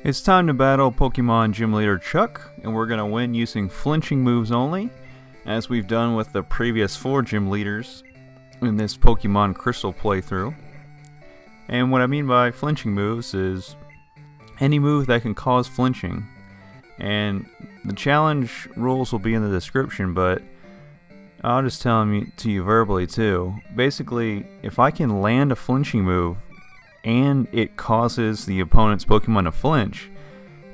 It's time to battle Pokemon Gym Leader Chuck, and we're going to win using flinching moves only, as we've done with the previous 4 gym leaders in this Pokemon Crystal playthrough. And what I mean by flinching moves is any move that can cause flinching. And the challenge rules will be in the description, but I'll just tell them to you verbally too. Basically, if I can land a flinching move and it causes the opponent's Pokemon to flinch,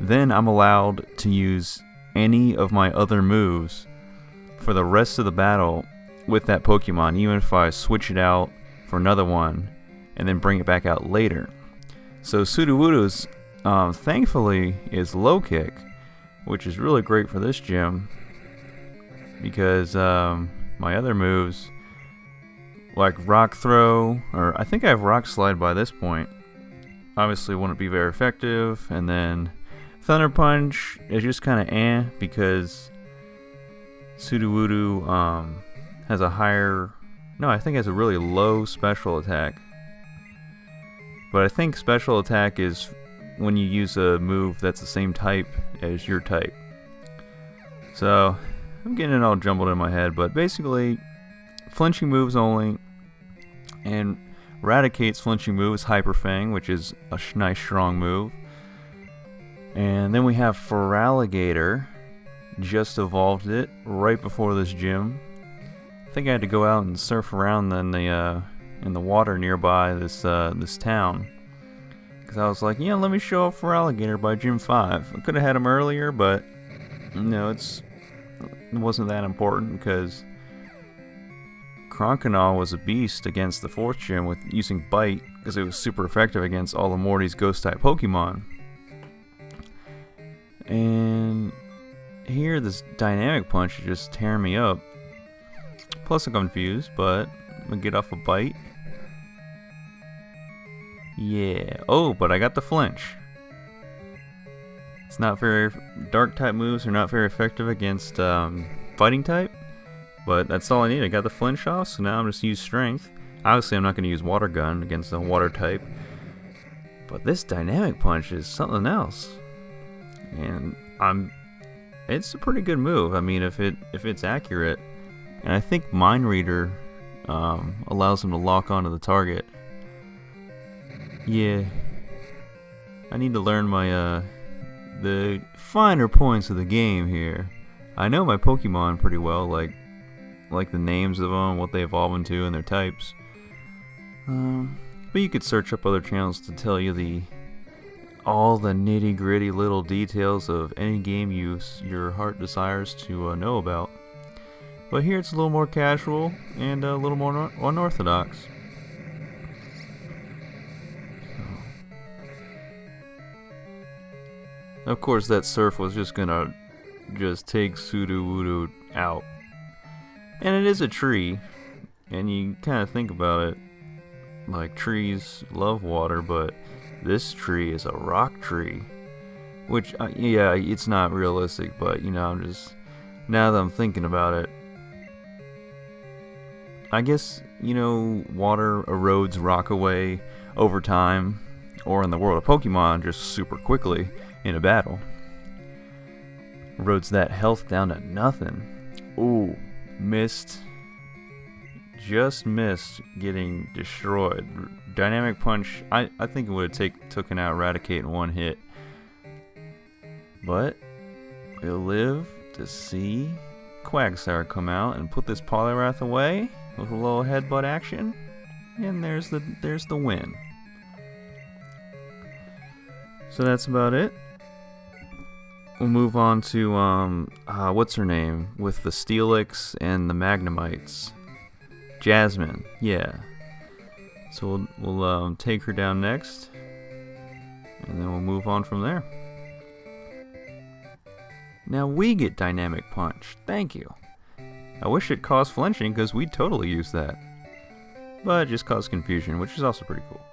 then I'm allowed to use any of my other moves for the rest of the battle with that Pokemon, even if I switch it out for another one and then bring it back out later. So Sudowoodo's thankfully is low kick, which is really great for this gym because my other moves like Rock Throw, or I think I have Rock Slide by this point, obviously wouldn't be very effective, and then Thunder Punch is just kind of because Sudowoodo has a I think has a really low special attack. But I think special attack is when you use a move that's the same type as your type. So I'm getting it all jumbled in my head, but basically flinching moves only, and Raticate's flinching move is Hyper Fang, which is a nice strong move. And then we have Feraligatr, just evolved it right before this gym. I think I had to go out and surf around in the water nearby this town, because I was like, yeah, let me show off Feraligatr by Gym 5. I could have had him earlier, but no, it wasn't that important because Croconaw was a beast against the 4th gym with using Bite because it was super effective against all of Morty's Ghost-type Pokemon. And here, this Dynamic Punch is just tearing me up. Plus, I'm confused, but I'm gonna get off a Bite. Yeah. Oh, but I got the flinch. It's not very... Dark-type moves are not very effective against Fighting type. But that's all I need. I got the flinch off, so now I'm just use Strength. Obviously, I'm not going to use Water Gun against the Water type. But this Dynamic Punch is something else. And it's a pretty good move. I mean, if it's accurate. And I think Mind Reader allows him to lock onto the target. Yeah. I need to learn my the finer points of the game here. I know my Pokemon pretty well, like the names of them, what they evolve into, and their types. But you could search up other channels to tell you all the nitty-gritty little details of any game your heart desires to know about. But here it's a little more casual and a little more unorthodox. Of course, that Surf was just gonna take Sudowoodo out. And it is a tree, and you kind of think about it, like trees love water, but this tree is a rock tree. Which, yeah, it's not realistic, but, now that I'm thinking about it, I guess, water erodes rock away over time, or in the world of Pokemon, just super quickly in a battle. Erodes that health down to nothing. Ooh. Just missed getting destroyed. Dynamic Punch, I think it would have taken out Raticate in one hit. But we'll live to see Quagsire come out and put this Poliwrath away with a little headbutt action. And there's the win. So that's about it. We'll move on to, what's her name? With the Steelix and the Magnemites. Jasmine, yeah. So we'll take her down next. And then we'll move on from there. Now we get Dynamic Punch. Thank you. I wish it caused flinching because we'd totally use that. But it just caused confusion, which is also pretty cool.